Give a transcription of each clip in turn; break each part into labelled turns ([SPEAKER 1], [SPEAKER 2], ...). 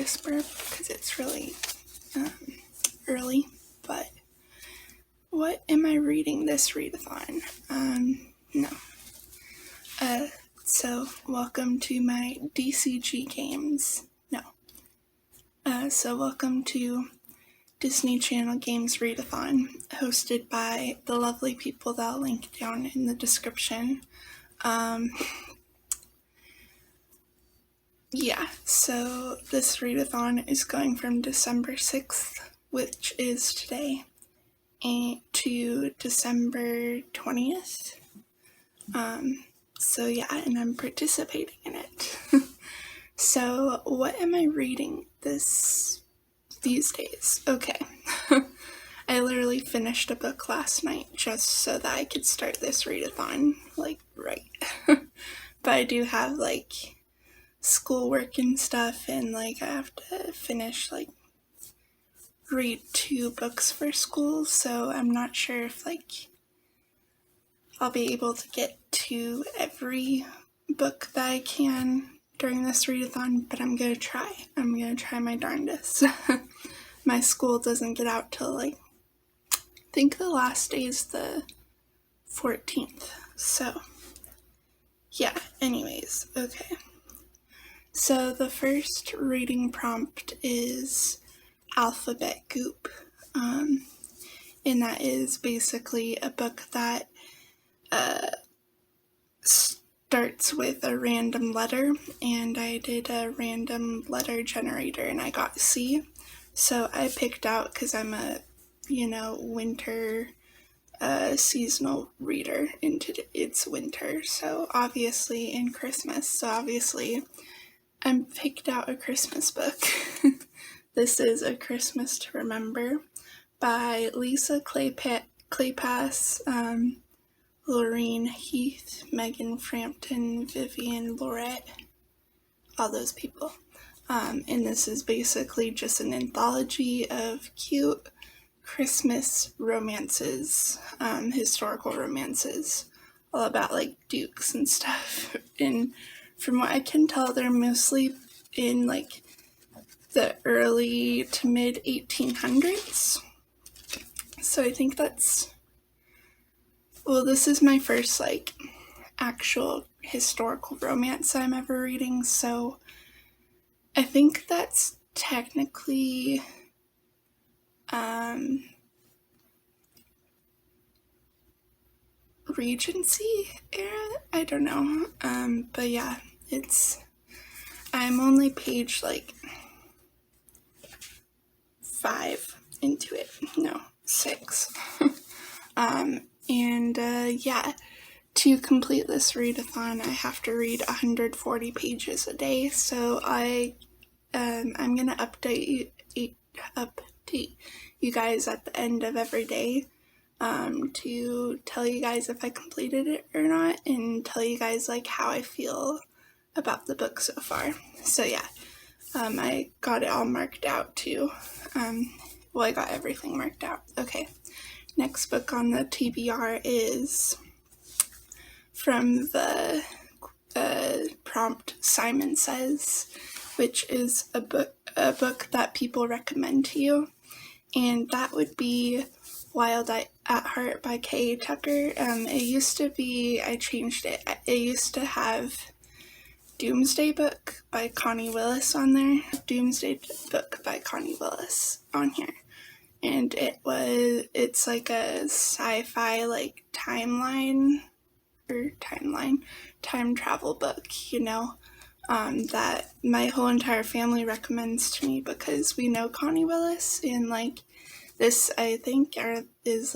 [SPEAKER 1] whisper because it's really early, but what am I reading this readathon? No. So welcome to my DCG games. No. So welcome to Disney Channel Games Readathon, hosted by the lovely people that I'll link down in the description. Yeah, so this readathon is going from December 6th, which is today, to December 20th. So yeah, and I'm participating in it. So what am I reading these days? Okay. I literally finished a book last night just so that I could start this readathon, right. But I do have, schoolwork and stuff, and, I have to finish, read 2 books for school, so I'm not sure if, I'll be able to get to every book that I can during this readathon, but I'm gonna try. I'm gonna try my darndest. My school doesn't get out till, I think the last day is the 14th, so, yeah, anyways, okay. So the first reading prompt is Alphabet Goop, and that is basically a book that starts with a random letter, and I did a random letter generator and I got C. So I picked out, because I'm a, winter seasonal reader, it's winter, so obviously, in Christmas, so obviously I picked out a Christmas book. This is A Christmas to Remember by Lisa Kleypas, Lorraine Heath, Megan Frampton, Vivian Lorette, all those people. And this is basically just an anthology of cute Christmas romances, historical romances, all about dukes and stuff. And from what I can tell, they're mostly in the early to mid 1800s. So I think this is my first actual historical romance I'm ever reading, so I think that's technically Regency era? I don't know. But yeah, I'm only page 5 into it. No, 6. Yeah, to complete this readathon, I have to read 140 pages a day, so I'm gonna update you guys at the end of every day, to tell you guys if I completed it or not, and tell you guys how I feel about the book so far. So yeah, I got it all marked out too. I got everything marked out. Okay, next book on the TBR is from the prompt Simon Says, which is a book that people recommend to you, and that would be Wild at Heart by K.A. Tucker. It used to be, I changed it. It used to have Doomsday Book by Connie Willis on there. Doomsday Book by Connie Willis on here. And it's a sci-fi time travel book, that my whole entire family recommends to me because we know Connie Willis, and this I think is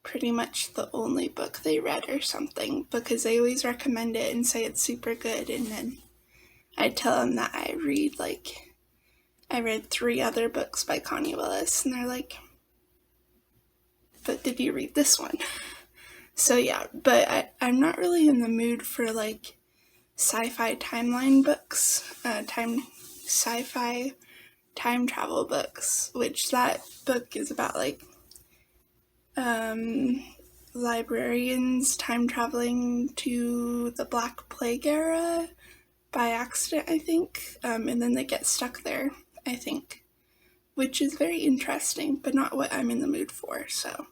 [SPEAKER 1] pretty much the only book they read or something, because they always recommend it and say it's super good, and then I tell them that I read 3 other books by Connie Willis, and they're like, but did you read this one? So yeah, but I'm not really in the mood for sci-fi timeline books, sci-fi time travel books, which that book is about librarians time traveling to the Black Plague era, by accident, I think, and then they get stuck there, I think, which is very interesting, but not what I'm in the mood for, so.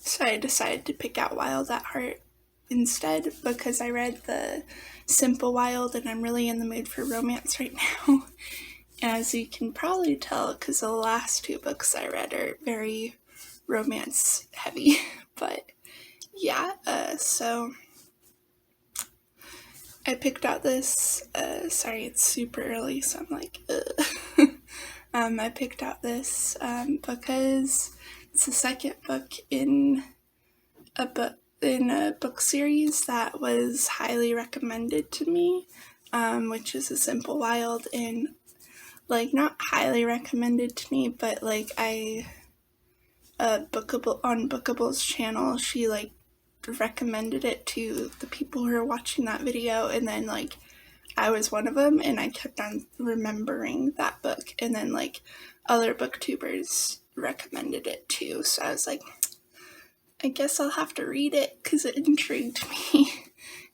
[SPEAKER 1] So I decided to pick out Wild at Heart instead because I read the Simple Wild and I'm really in the mood for romance right now. As you can probably tell, because the last 2 books I read are very romance heavy. But yeah, so I picked out this, sorry it's super early so I'm like, I picked out this because it's the second book in a book series that was highly recommended to me, which is A Simple Wild, and like not highly recommended to me, but like on Bookable's channel, she like recommended it to the people who are watching that video, and then like I was one of them, and I kept on remembering that book, and then like other booktubers recommended it too, so I was like, I guess I'll have to read it because it intrigued me.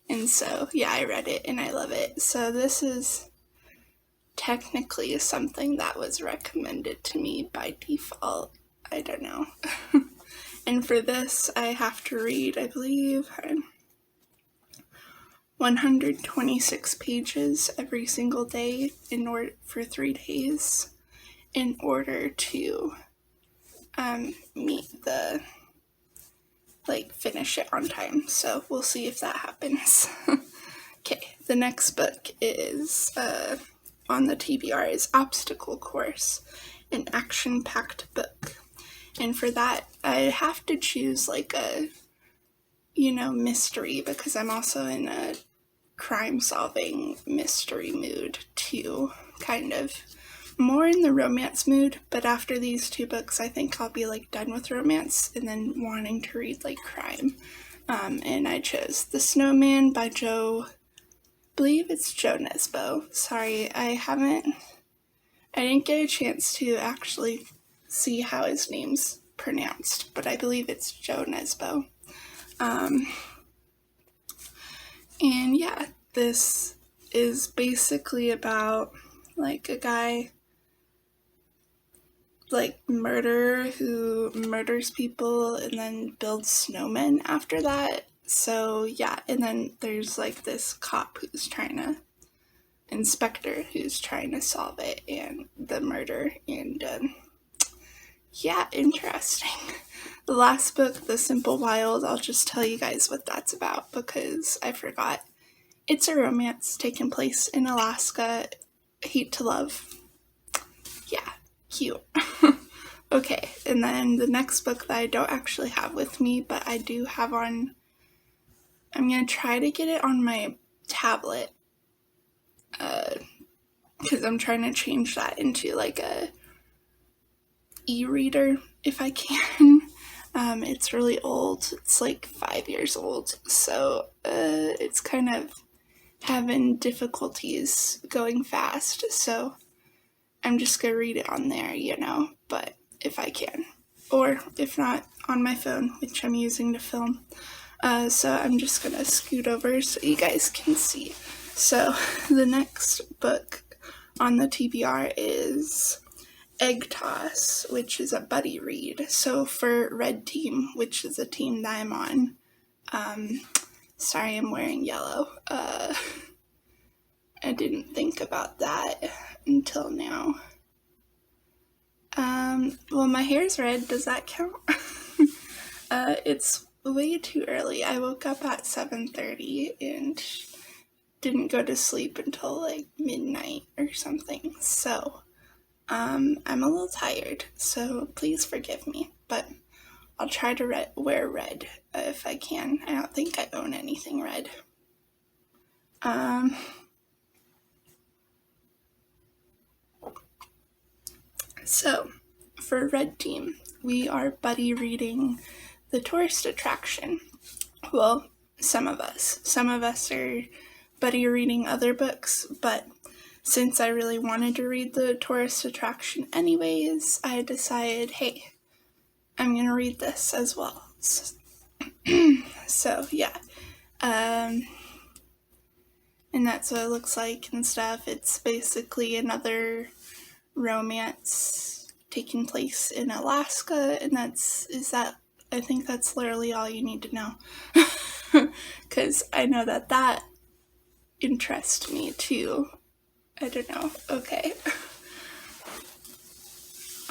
[SPEAKER 1] And so yeah, I read it and I love it. So this is technically something that was recommended to me by default. I don't know. And for this I have to read, I believe, 126 pages every single day in order for 3 days in order to meet the finish it on time. So we'll see if that happens. Okay, the next book is on the TBR is Obstacle Course, an action-packed book. And for that, I have to choose like a, mystery, because I'm also in a crime-solving mystery mood too, kind of. More in the romance mood, but after these 2 books, I think I'll be like done with romance and then wanting to read like crime. And I chose The Snowman by I believe it's Joe Nesbo. Sorry, I didn't get a chance to actually see how his name's pronounced, but I believe it's Joe Nesbo. And yeah, this is basically about like a guy, like murderer who murders people and then builds snowmen after that. So yeah, and then there's like this inspector who's trying to solve it and the murder, and yeah, interesting. The last book, The Simple Wild, I'll just tell you guys what that's about because I forgot. It's a romance taking place in Alaska. Hate to love. Yeah, cute. Okay, and then the next book that I don't actually have with me, but I do have I'm going to try to get it on my tablet, because I'm trying to change that into like a e-reader if I can. It's really old. It's like 5 years old, so it's kind of having difficulties going fast, so I'm just gonna read it on there, but if I can, or if not, on my phone, which I'm using to film. So I'm just gonna scoot over so you guys can see. So the next book on the TBR is Egg Toss, which is a buddy read. So for Red Team, which is a team that I'm on, sorry I'm wearing yellow. I didn't think about that until now. Well, my hair's red. Does that count? It's way too early. I woke up at 7:30 and didn't go to sleep until like midnight or something. So, I'm a little tired, so please forgive me. But I'll try to wear red if I can. I don't think I own anything red. So, for Red Team, we are buddy reading The Tourist Attraction. Well, some of us. Some of us are buddy reading other books, but since I really wanted to read The Tourist Attraction anyways, I decided, hey, I'm going to read this as well. So yeah, and that's what it looks like and stuff. It's basically another romance taking place in Alaska, and I think that's literally all you need to know. Because I know that interests me too. I don't know. Okay.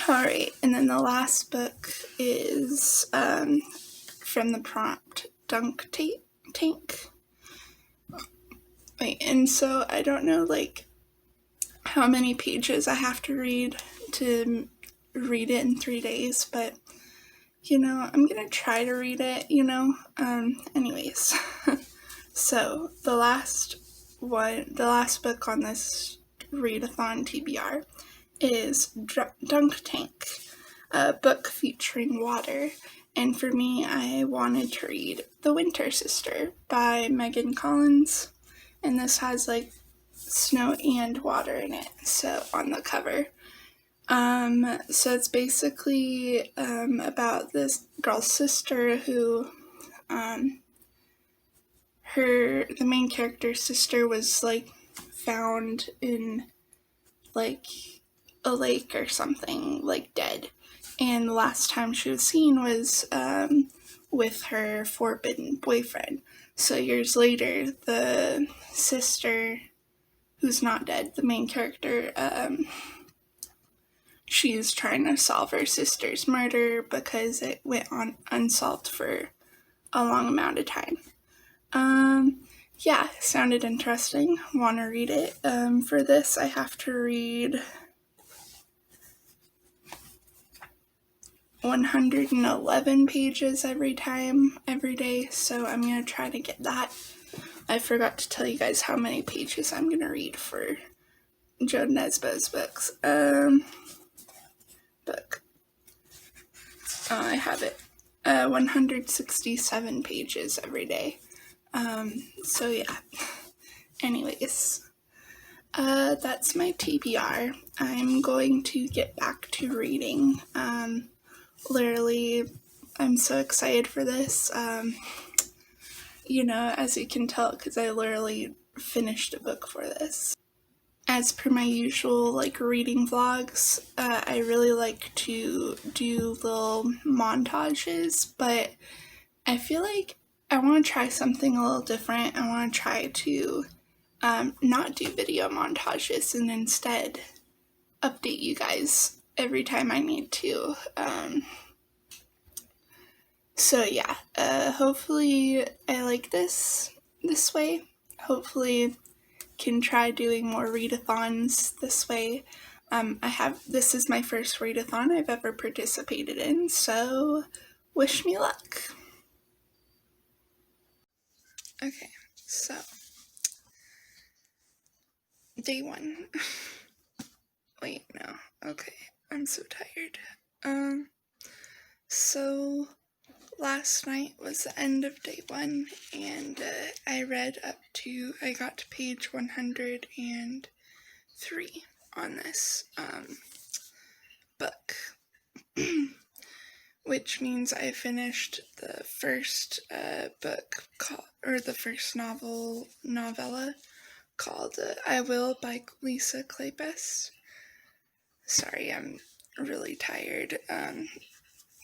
[SPEAKER 1] Alright, and then the last book is from the prompt Dunk Tank. Wait, and so I don't know like how many pages I have to read to read it in 3 days, but I'm gonna try to read it, anyways. So the last book on this Readathon TBR is Dunk Tank, a book featuring water. And for me, I wanted to read The Winter Sister by Megan Collins. And this has like snow and water in it, so on the cover. So it's basically about this girl's sister who the main character's sister was like found in like a lake or something, like dead. And the last time she was seen was with her forbidden boyfriend. So years later, the sister, who's not dead, the main character, she's trying to solve her sister's murder because it went on unsolved for a long amount of time. Yeah, sounded interesting. Want to read it. For this, I have to read 111 pages every day, so I'm going to try to get that. I forgot to tell you guys how many pages I'm going to read for Joe Nesbo's books. Book. I have it. 167 pages every day. So yeah. Anyways, that's my TBR. I'm going to get back to reading. Literally, I'm so excited for this. As you can tell, because I literally finished a book for this. As per my usual, like, reading vlogs, I really like to do little montages, but I feel like I want to try something a little different. I want to try to not do video montages and instead update you guys every time I need to. So yeah, hopefully I like this way. Hopefully can try doing more readathons this way. This is my first readathon I've ever participated in, so wish me luck. Okay, so day 1. Wait, no. Okay, I'm so tired. So last night was the end of day 1, and I got to page 103 on this book, which means I finished the first book the first novella called I Will by Lisa Kleypas. Sorry, I'm really tired.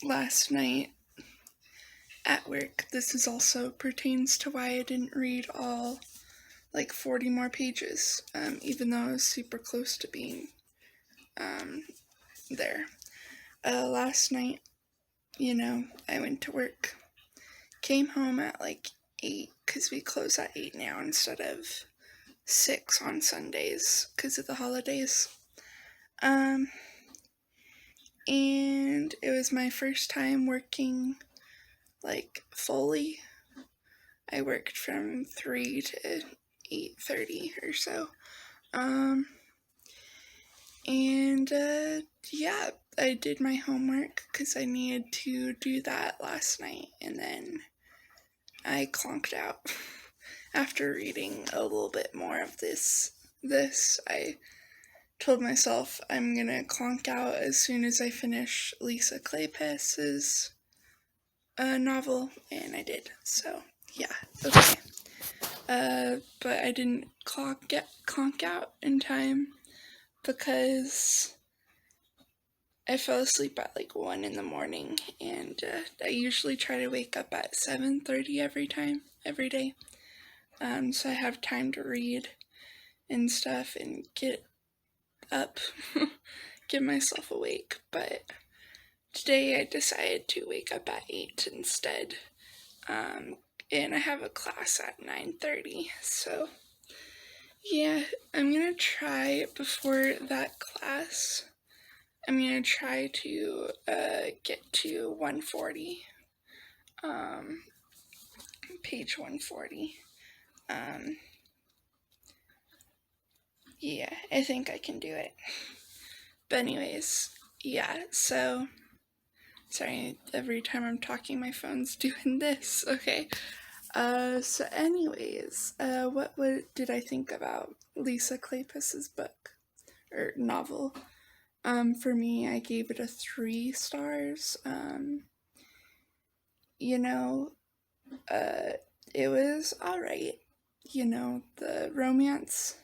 [SPEAKER 1] Last night at work, this also pertains to why I didn't read all 40 more pages, even though I was super close to being there. Last night, I went to work, came home at 8, because we close at 8 now instead of 6 on Sundays because of the holidays. And it was my first time working fully. I worked from 3 to 8:30 or so. Yeah, I did my homework because I needed to do that last night, and then I conked out. After reading a little bit more of this, I told myself I'm gonna clonk out as soon as I finish Lisa Kleypas's a novel, and I did. So yeah, okay. But I didn't conk out in time because I fell asleep at like 1 in the morning, and I usually try to wake up at 7:30 every day. So I have time to read and stuff and get up, get myself awake. But today I decided to wake up at 8 instead. And I have a class at 9:30, so yeah, I'm gonna try before that class. I'm gonna try to get to 140, page 140. Yeah, I think I can do it. But anyways, yeah, so sorry, every time I'm talking my phone's doing this. Okay. So anyways, what did I think about Lisa Kleypas's book or novel? For me, I gave it a 3 stars. You know, it was alright. You know, the romance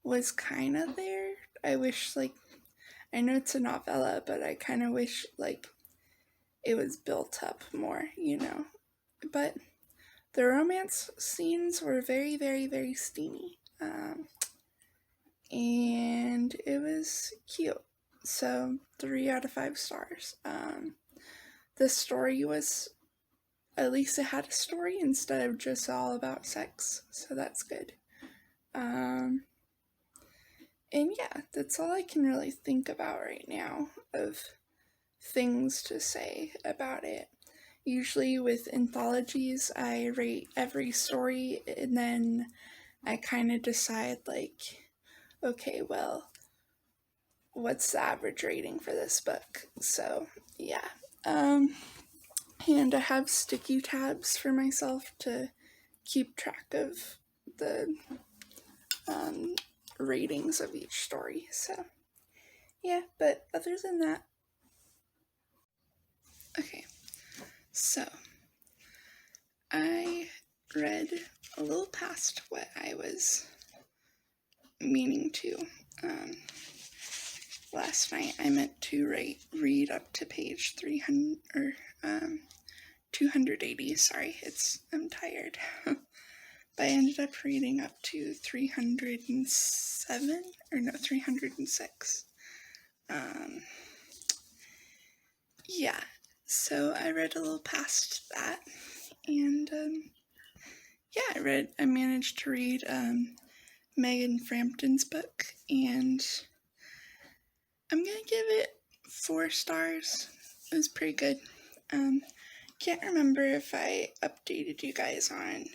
[SPEAKER 1] was kind of there. I wish, like, I know it's a novella, but I kind of wish, like, it was built up more, you know. But the romance scenes were very, very, very steamy. And it was cute. So 3 out of 5 stars. The story was, at least it had a story instead of just all about sex. So that's good. And yeah, that's all I can really think about right now of things to say about it. Usually with anthologies, I rate every story and then I kind of decide, like, okay, well, what's the average rating for this book? So, yeah. And I have sticky tabs for myself to keep track of the ratings of each story. So, yeah, but other than that, okay. So, I read a little past what I was meaning to. Last night I meant to read up to page 300 or 280. Sorry, I'm tired. But I ended up reading up to 307 or no 306. Yeah, so I read a little past that, and yeah, I managed to read Megan Frampton's book, and I'm gonna give it 4 stars. It was pretty good. Can't remember if I updated you guys on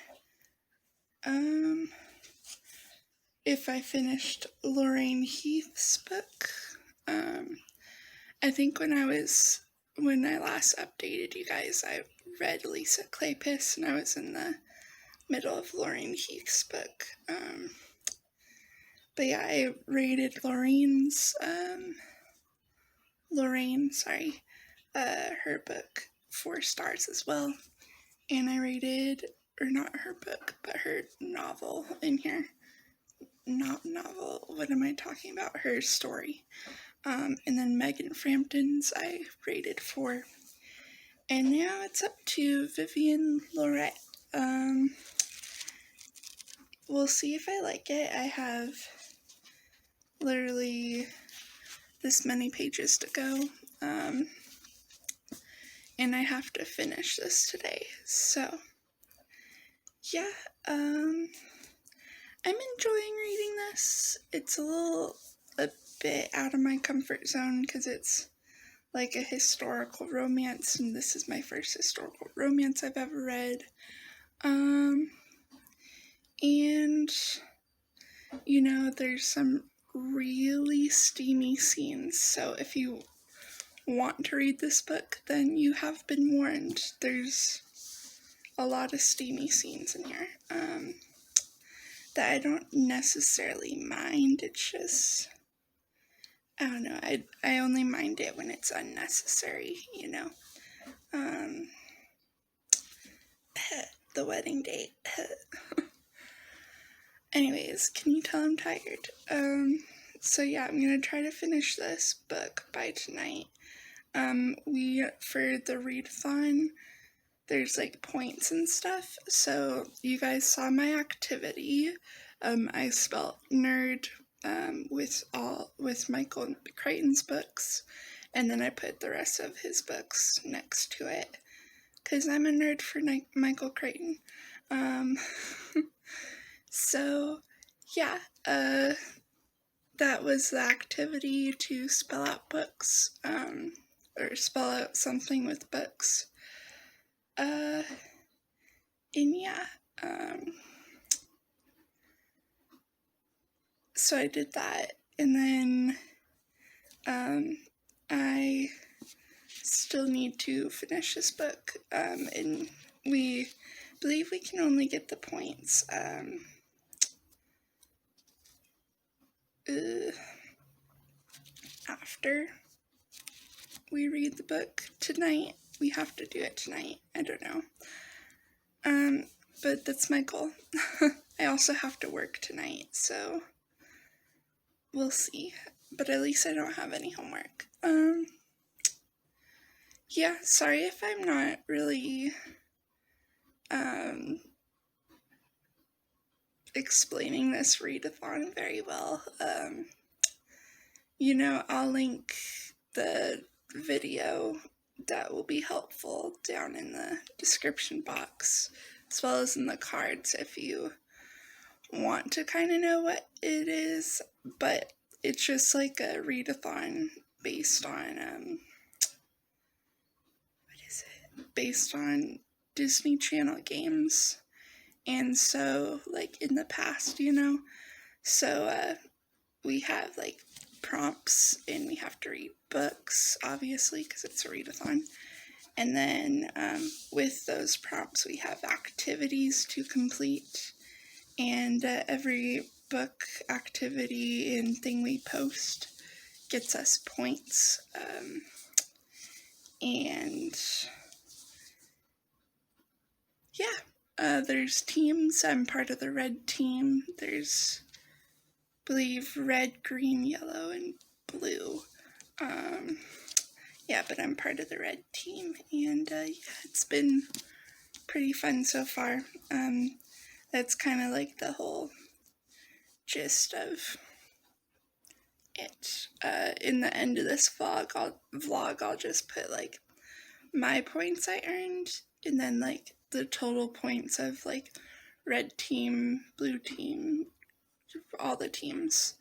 [SPEAKER 1] if I finished Lorraine Heath's book. I think when I last updated you guys, I read Lisa Kleypas, and I was in the middle of Lorraine Heath's book. But yeah, I rated her book 4 stars as well. And I rated, or not her book, but her novel in here. Not novel, what am I talking about? Her story. And then Megan Frampton's I rated 4. And now it's up to Vivian Lorette. We'll see if I like it. I have literally this many pages to go. And I have to finish this today. So, yeah, I'm enjoying reading this. It's a bit out of my comfort zone because it's like a historical romance, and this is my first historical romance I've ever read. And you know, there's some really steamy scenes, so if you want to read this book, then you have been warned. There's a lot of steamy scenes in here that I don't necessarily mind. It's just, I don't know, I only mind it when it's unnecessary, you know. the wedding date. Anyways, can you tell I'm tired? So yeah, I'm gonna try to finish this book by tonight. For the readathon, there's like points and stuff. So you guys saw my activity. I spelled nerd with Michael Crichton's books, and then I put the rest of his books next to it because I'm a nerd for Michael Crichton. So yeah, that was the activity, to spell out books, or spell out something with books. And yeah, so I did that, and then I still need to finish this book, and we believe we can only get the points after we read the book tonight. We have to do it tonight. I don't know. But that's my goal. I also have to work tonight, so we'll see. But at least I don't have any homework. Yeah, sorry if I'm not really explaining this readathon very well. I'll link the video that will be helpful down in the description box, as well as in the cards if you want to kind of know what it is. But it's just like a readathon based on based on Disney Channel games. And so, like, in the past, so we have like prompts, and we have to read books, obviously, because it's a readathon. And then with those prompts, we have activities to complete, and every book activity and thing we post gets us points. And yeah, there's teams. I'm part of the red team. There's, I believe, red, green, yellow, and blue. Yeah, but I'm part of the red team, and yeah, it's been pretty fun so far. That's kind of like the whole gist of it. In the end of this vlog, I'll just put like my points I earned, and then like the total points of like red team, blue team, all the teams,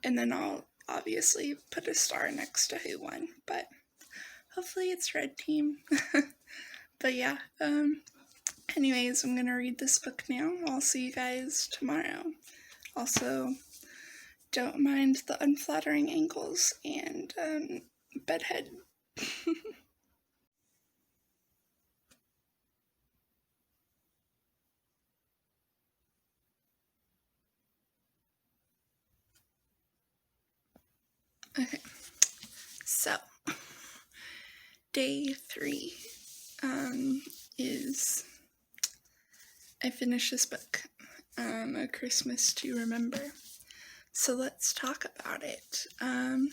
[SPEAKER 1] and then I'll obviously put a star next to who won, but hopefully it's red team. But yeah, anyways, I'm gonna read this book now. I'll see you guys tomorrow. Also, don't mind the unflattering ankles and bedhead. Okay, so day 3 is I finished this book, A Christmas to Remember. So let's talk about it. I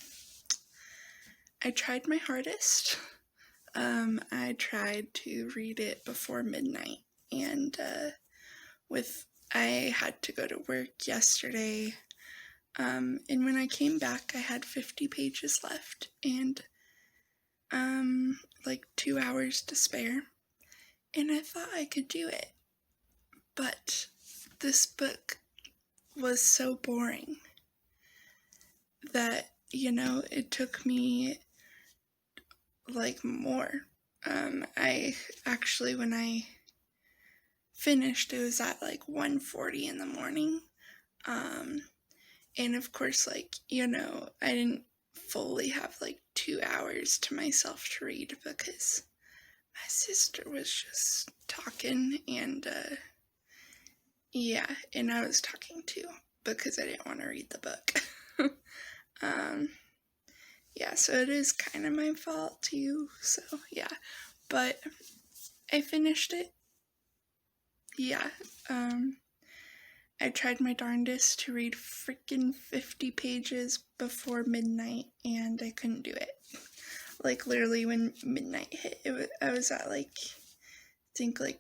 [SPEAKER 1] tried my hardest. I tried to read it before midnight, and I had to go to work yesterday. And when I came back, I had 50 pages left, and like 2 hours to spare, and I thought I could do it. But this book was so boring that, it took me like more. I actually, when I finished, it was at like 1:40 in the morning. And of course, like, I didn't fully have like 2 hours to myself to read because my sister was just talking, and yeah, and I was talking too because I didn't want to read the book. Yeah, so it is kind of my fault too, so yeah, but I finished it, yeah, I tried my darndest to read freaking 50 pages before midnight, and I couldn't do it. Like, literally, when midnight hit, I was at, like, I think, like,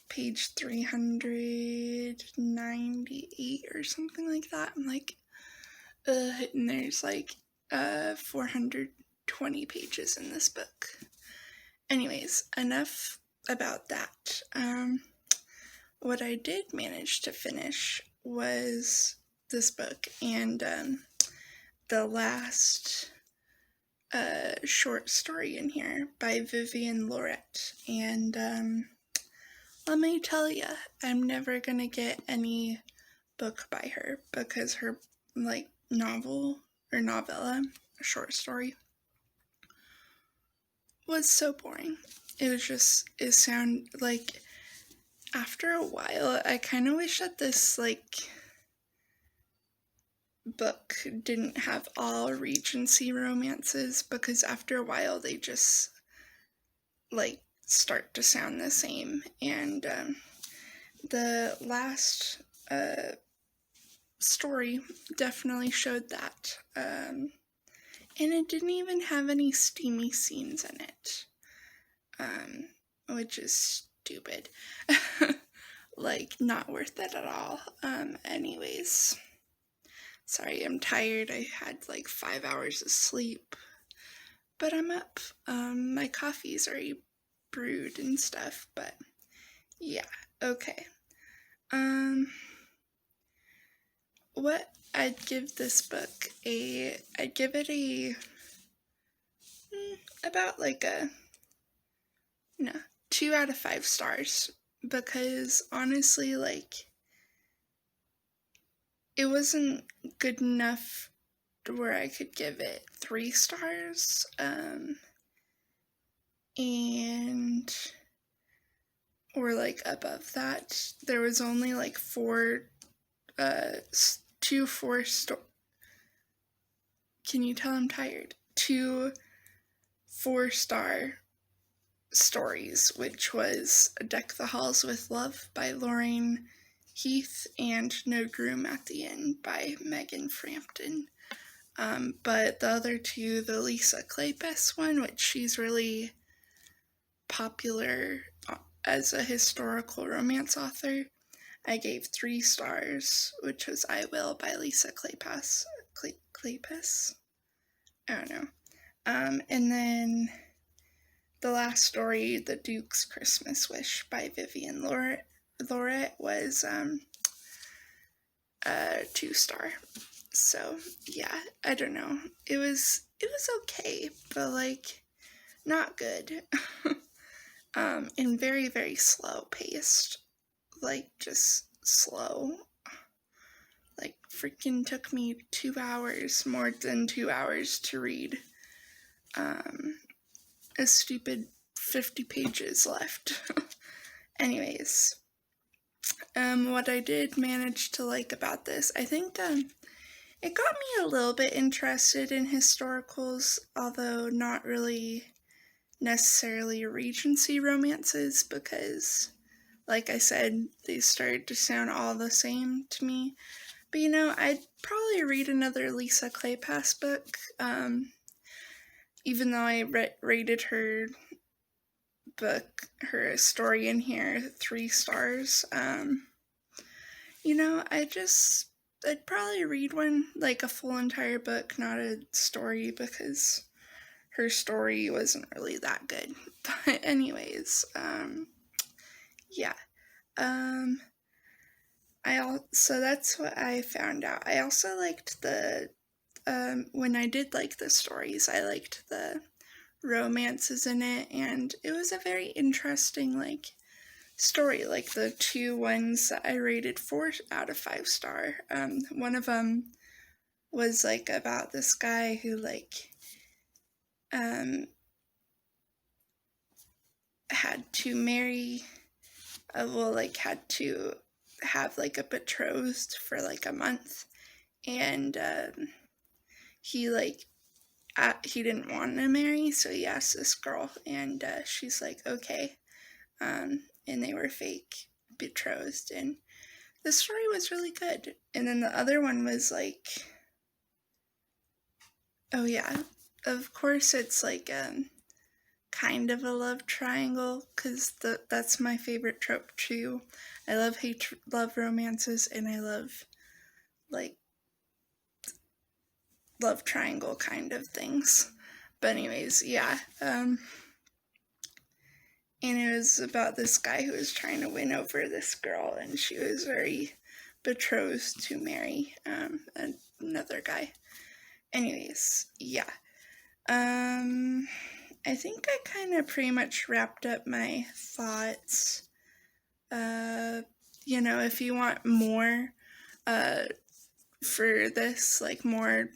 [SPEAKER 1] page 398 or something like that. I'm like, and there's, like, 420 pages in this book. Anyways, enough about that. What I did manage to finish was this book, and the last short story in here by Vivian Loret. And let me tell you, I'm never gonna get any book by her because her like novel or novella, a short story, was so boring. It sound like, after a while, I kind of wish that this like book didn't have all Regency romances, because after a while they just like start to sound the same. And the last story definitely showed that, and it didn't even have any steamy scenes in it, which is stupid. Like, not worth it at all. Anyways, sorry, I'm tired. I had like 5 hours of sleep, but I'm up. My coffee's already brewed and stuff, but yeah, okay. What I'd give this book I'd give it about like 2 out of 5 stars, because honestly, like, it wasn't good enough where I could give it 3 stars, and or like above that. There was only like 2 can you tell I'm tired? 2 4-star stories, which was Deck the Halls with Love by Lorraine Heath and No Groom at the Inn by Megan Frampton. But the other 2, the Lisa Kleypas one, which she's really popular as a historical romance author, I gave 3 stars, which was I Will by Lisa Kleypas. I don't know. And then the last story, The Duke's Christmas Wish by Vivian Loret, was 2-star. So yeah, I don't know. It was okay, but like not good. And very, very slow paced. Like, just slow. Like, freaking took me 2 hours, more than 2 hours to read. A stupid 50 pages left. Anyways, what I did manage to like about this, I think it got me a little bit interested in historicals, although not really necessarily Regency romances, because, like I said, they started to sound all the same to me. But I'd probably read another Lisa Kleypas book, even though I rated her book, her story in here, 3 stars. I'd probably read one, like a full entire book, not a story, because her story wasn't really that good. But anyways, yeah. So that's what I found out. I also liked when I did like the stories, I liked the romances in it, and it was a very interesting, like, story. Like, the 2 ones that I rated 4 out of 5 star. One of them was, like, about this guy who, like, had to marry, had to have, like, a betrothed for, like, a month, and, he didn't want to marry, so he asked this girl, and, she's like, okay, and they were fake betrothed, and the story was really good. And then the other one was like, oh yeah, of course it's like kind of a love triangle, because that's my favorite trope too. I love love romances, and I love like love triangle kind of things. But anyways, yeah. And it was about this guy who was trying to win over this girl, and she was very betrothed to marry another guy. Anyways, yeah. I think I kind of pretty much wrapped up my thoughts. If you want more for this, like more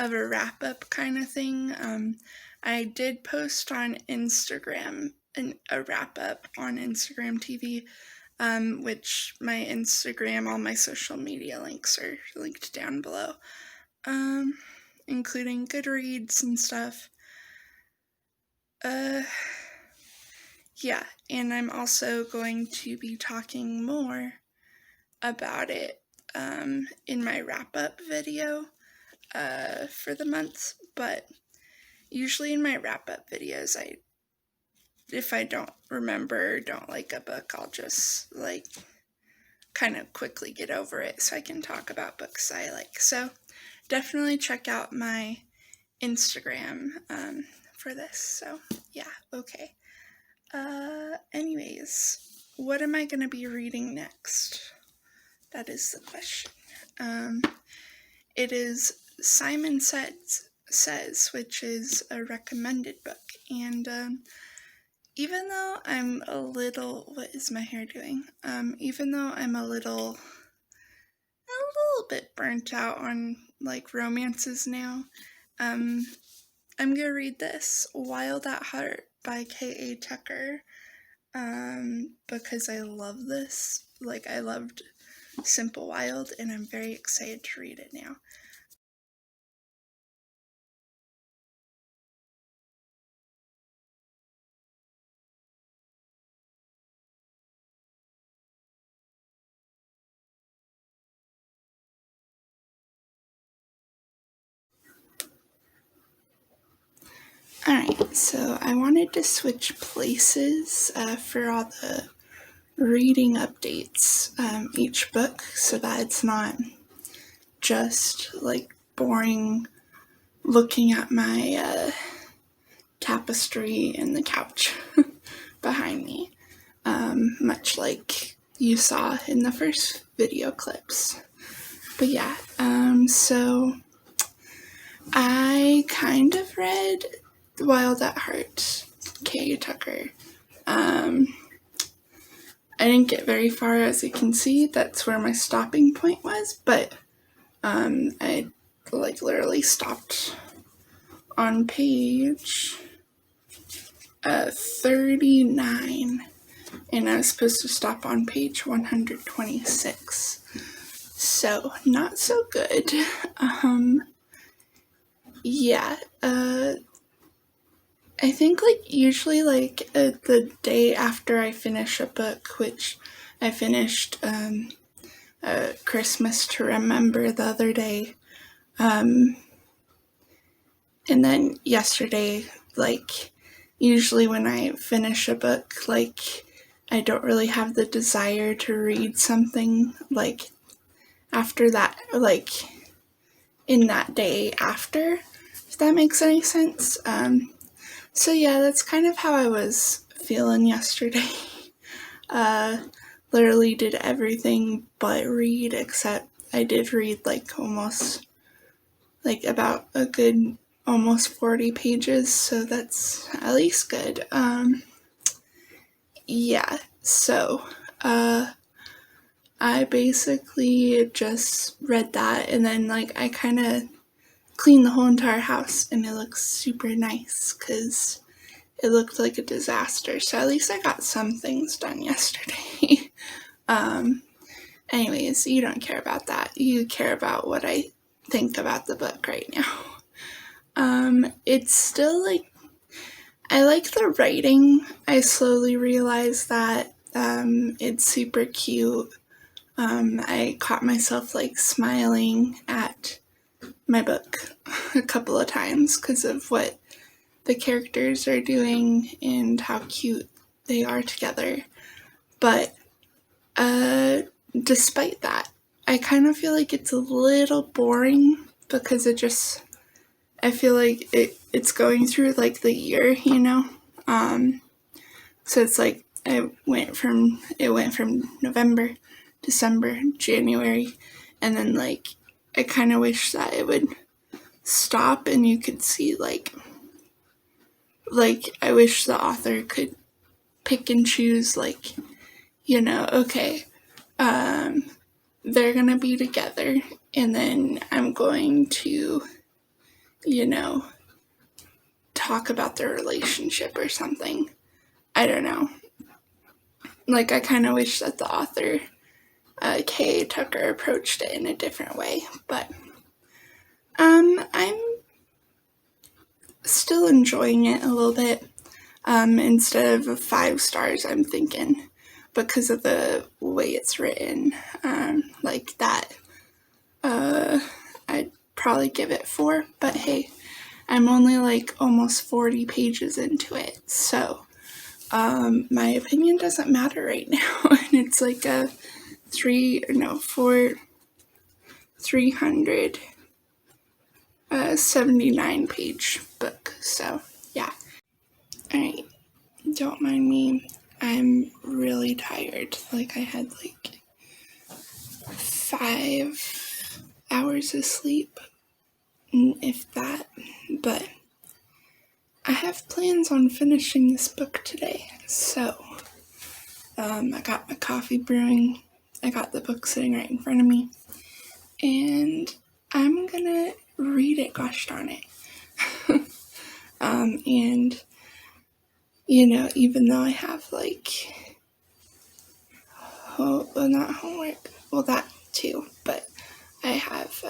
[SPEAKER 1] of a wrap-up kind of thing, I did post on Instagram a wrap-up on Instagram TV, which my Instagram, all my social media links are linked down below, including Goodreads and stuff. Yeah, and I'm also going to be talking more about it in my wrap-up video for the month, but usually in my wrap-up videos, if I don't remember, don't like a book, I'll just like kind of quickly get over it so I can talk about books I like. So definitely check out my Instagram for this. So yeah, okay. Anyways, what am I going to be reading next? That is the question. It is Simon Says, which is a recommended book, and even though I'm a little, what is my hair doing? Even though I'm a little bit burnt out on like romances now, I'm gonna read this, Wild at Heart by K.A. Tucker, because I love this. Like, I loved Simple Wild, and I'm very excited to read it now. Alright, so I wanted to switch places for all the reading updates each book, so that it's not just like boring looking at my tapestry in the couch behind me, much like you saw in the first video clips. But yeah, so I kind of read Wild at Heart, K.A. Tucker. I didn't get very far, as you can see. That's where my stopping point was, but I like literally stopped on page 39, and I was supposed to stop on page 126. So not so good. Yeah. I think like usually like the day after I finish a book, which I finished Christmas to Remember the other day, and then yesterday, like usually when I finish a book, like I don't really have the desire to read something like after that, like in that day after, if that makes any sense. So yeah, that's kind of how I was feeling yesterday. Literally did everything but read, except I did read like almost, like about a good almost 40 pages, so that's at least good. Yeah, so I basically just read that, and then like I kind of cleaned the whole entire house, and it looks super nice because it looked like a disaster. So at least I got some things done yesterday. Anyways, you don't care about that. You care about what I think about the book right now. It's still like, I like the writing. I slowly realized that It's super cute. I caught myself like smiling at my book a couple of times because of what the characters are doing and how cute they are together. But despite that, I kind of feel like it's a little boring because I feel like it's going through like the year, so it's like it went from November, December, January, and then like I kind of wish that it would stop and you could see like I wish the author could pick and choose, like, okay, they're gonna be together, and then I'm going to, talk about their relationship or something. I don't know. Like, I kind of wish that the author, Kay Tucker, approached it in a different way, but I'm still enjoying it a little bit. Instead of 5 stars, I'm thinking, because of the way it's written, like that, I'd probably give it 4, but hey, I'm only like almost 40 pages into it, so my opinion doesn't matter right now. And it's like a 379 page book, so yeah. Alright, don't mind me, I'm really tired. Like, I had like 5 hours of sleep, if that, but I have plans on finishing this book today. So I got my coffee brewing, I got the book sitting right in front of me, and I'm gonna read it, gosh darn it. And even though I have like not homework, well, that too, but I have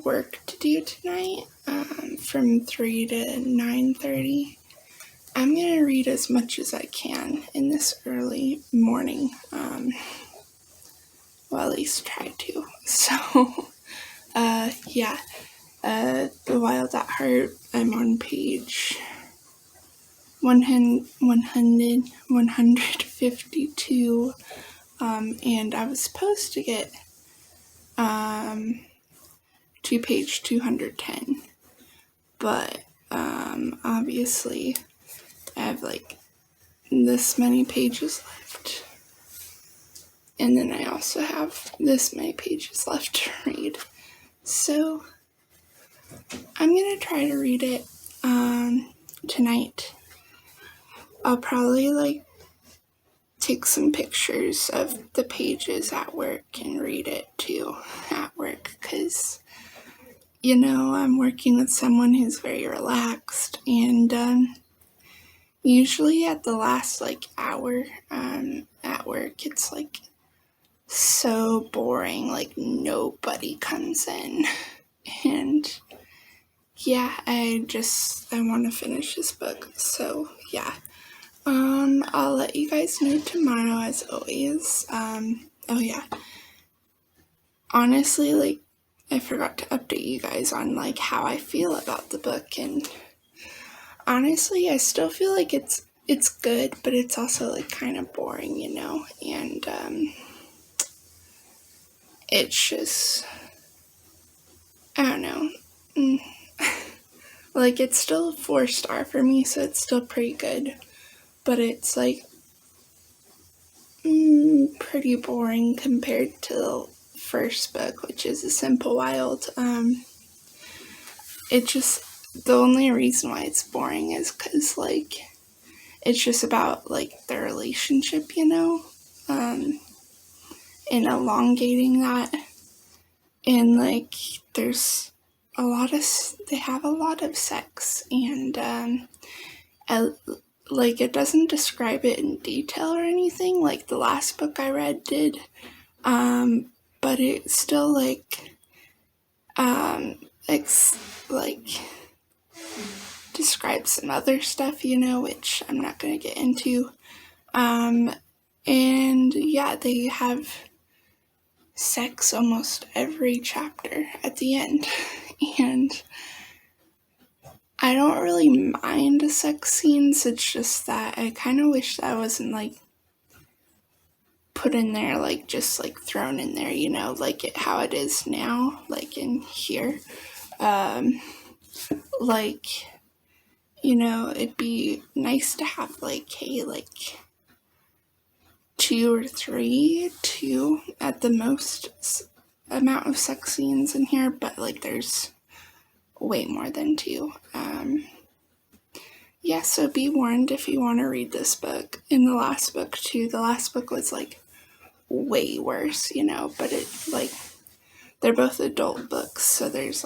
[SPEAKER 1] work to do tonight, from 3 to 9:30. I'm gonna read as much as I can in this early morning. Well, at least try to. So, yeah. The Wild at Heart, I'm on page 152, and I was supposed to get to page 210, but obviously I have like this many pages left, and then I also have this many pages left to read, so I'm gonna try to read it tonight. I'll probably like take some pictures of the pages at work and read it too at work, because I'm working with someone who's very relaxed, and usually at the last like hour at work, it's like so boring, like nobody comes in, and yeah, I want to finish this book, so yeah. I'll let you guys know tomorrow, as always. Oh yeah, honestly, like, I forgot to update you guys on like how I feel about the book, and honestly, I still feel like it's good, but it's also like kind of boring, and it's just, I don't know. Like, it's still a 4-star for me, so it's still pretty good, but it's like pretty boring compared to the first book, which is A Simple Wild. It just, the only reason why it's boring is because like it's just about like their relationship, and elongating that, and like there's they have a lot of sex, and like it doesn't describe it in detail or anything like the last book I read did, but it still like describes some other stuff, which I'm not going to get into. And yeah, they have sex almost every chapter at the end. And I don't really mind sex scenes, it's just that I kind of wish that wasn't put in there, just thrown in there, how it is now, in here. It'd be nice to have two at the most amount of sex scenes in here, but there's way more than two. So be warned if you want to read this book. In the last book too, the last book was way worse, but it they're both adult books, so there's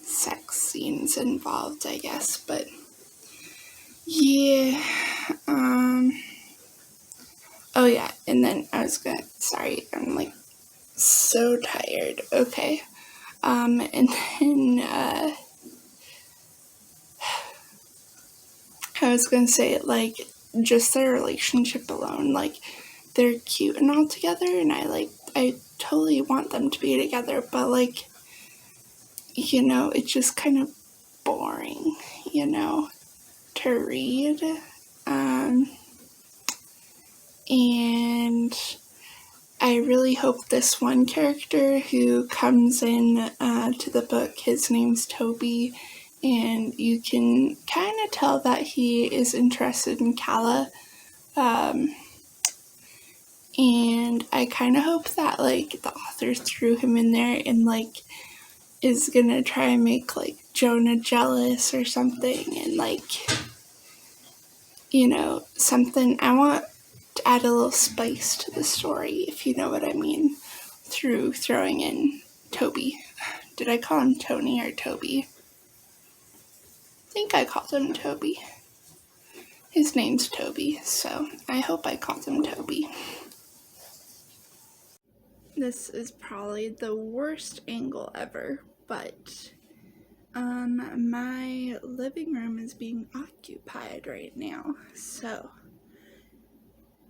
[SPEAKER 1] sex scenes involved, I guess, but yeah. Oh yeah, and then sorry, I'm so tired. Okay. And then I was gonna say, just their relationship alone, they're cute and all together, and I totally want them to be together, but it's just kind of boring, to read. And I really hope this one character who comes in to the book, his name's Toby, and you can kind of tell that he is interested in Calla. And I kind of hope that the author threw him in there and is gonna try and make Jonah jealous or something, and something. I want to add a little spice to the story, if you know what I mean, through throwing in Toby. Did I call him Tony or Toby? I think I called him Toby. His name's Toby, so I hope I called him Toby. This is probably the worst angle ever, but my living room is being occupied right now,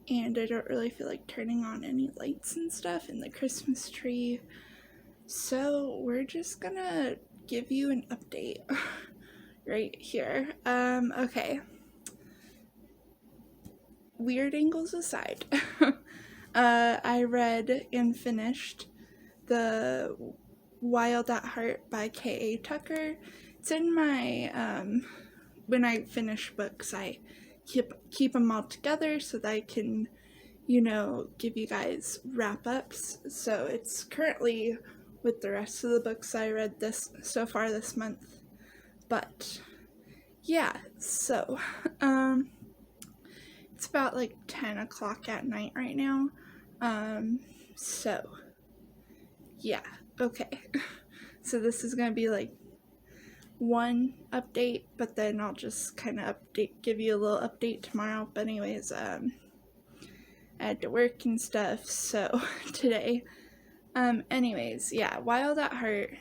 [SPEAKER 1] and I don't really feel like turning on any lights and stuff in the Christmas tree, so we're just gonna give you an update right here. Okay. Weird angles aside, I read and finished The Wild at Heart by K.A. Tucker. It's in my, when I finish books, I keep them all together so that I can, give you guys wrap-ups. So it's currently with the rest of the books I read so far this month. But, yeah, so, it's about 10 o'clock at night right now. So, yeah, okay. So this is going to be one update, but then I'll just kind of give you a little update tomorrow. But anyways, I had to work and stuff, so today. Anyways, yeah, Wild at Heart.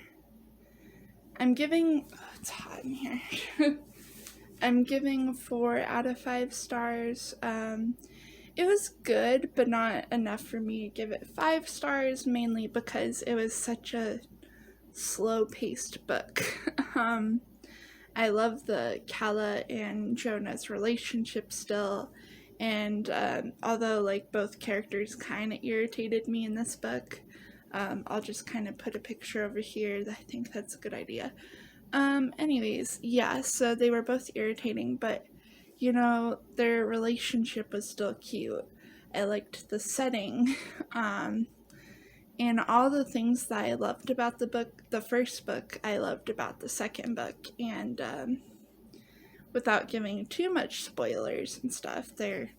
[SPEAKER 1] I'm giving, it's hot in here. I'm giving 4 out of 5 stars. It was good, but not enough for me to give it 5 stars, mainly because it was such a slow-paced book. I love the Calla and Jonah's relationship still, and although both characters kind of irritated me in this book, I'll just kind of put a picture over here. I think that's a good idea. Anyways, yeah, so they were both irritating, but their relationship was still cute. I liked the setting, and all the things that I loved about the first book, I loved about the second book, and without giving too much spoilers and stuff, their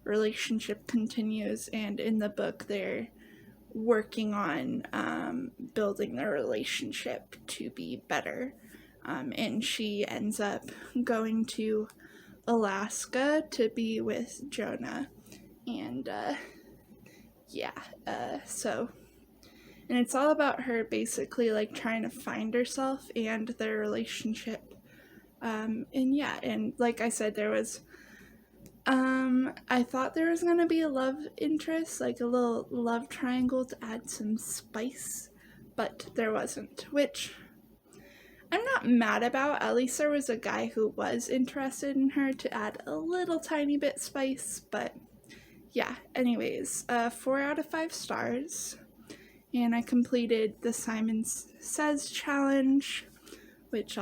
[SPEAKER 1] relationship continues, and in the book they're working on building their relationship to be better, and she ends up going to Alaska to be with Jonah, and so, and it's all about her basically trying to find herself and their relationship And yeah, and like I said, there was I thought there was gonna be a love interest, like a little love triangle to add some spice, but there wasn't, which I'm not mad about. At least there was a guy who was interested in her to add a little tiny bit spice, but yeah, anyways, 4 out of 5 stars, and I completed the Simon Says challenge, which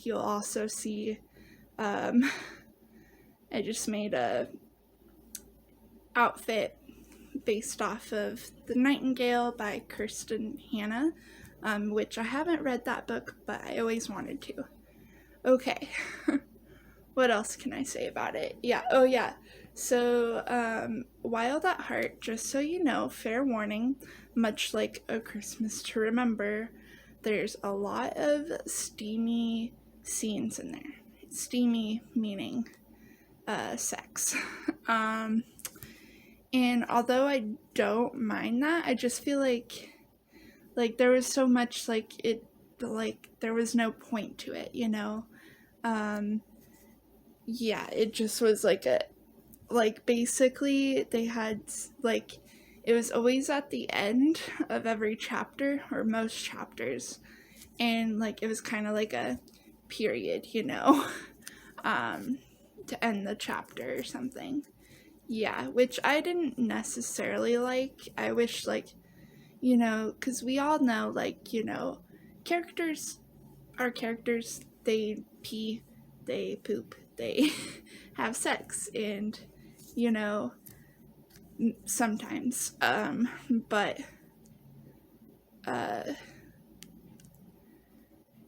[SPEAKER 1] you'll also see. I just made a outfit based off of The Nightingale by Kirsten Hanna, which I haven't read that book, but I always wanted to. Okay, what else can I say about it? Yeah, oh yeah, so Wild at Heart, just so you know, fair warning, much like A Christmas to Remember, there's a lot of steamy scenes in there. Steamy meaning sex. And although I don't mind that, I just feel like there was so much there was no point to it, you know. Yeah, it just was basically they had it was always at the end of every chapter or most chapters, and it was kind of like a period, you know, to end the chapter or something. Yeah, which I didn't necessarily like. I wish, you know, because we all know, you know, characters are characters. They pee, they poop, they have sex, and, you know, sometimes. But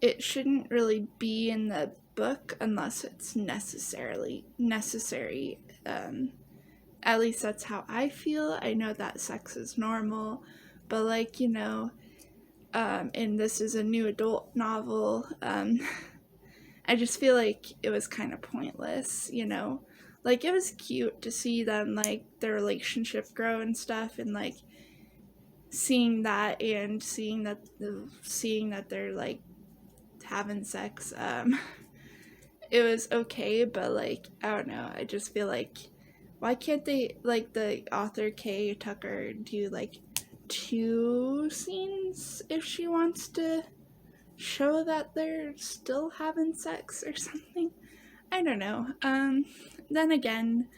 [SPEAKER 1] it shouldn't really be in the book unless it's necessary. At least that's how I feel. I know that sex is normal, but you know, and this is a new adult novel, I just feel like it was kind of pointless, you know. It was cute to see them, their relationship grow and stuff, and seeing that and seeing that they're having sex. It was okay, but I don't know, I just feel why can't they, the author Kay Tucker, do 2 scenes if she wants to show that they're still having sex or something? I don't know. Then again,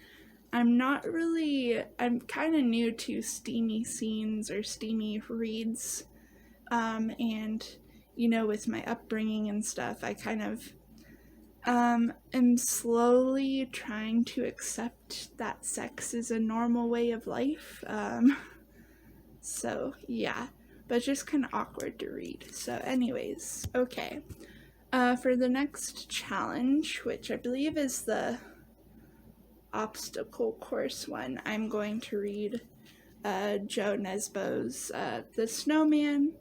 [SPEAKER 1] I'm kind of new to steamy scenes or steamy reads, and, you know, with my upbringing and stuff, I kind of am slowly trying to accept that sex is a normal way of life. So yeah, but just kind of awkward to read. So anyways, okay. For the next challenge, which I believe is the obstacle course one, I'm going to read Joe Nesbo's The Snowman.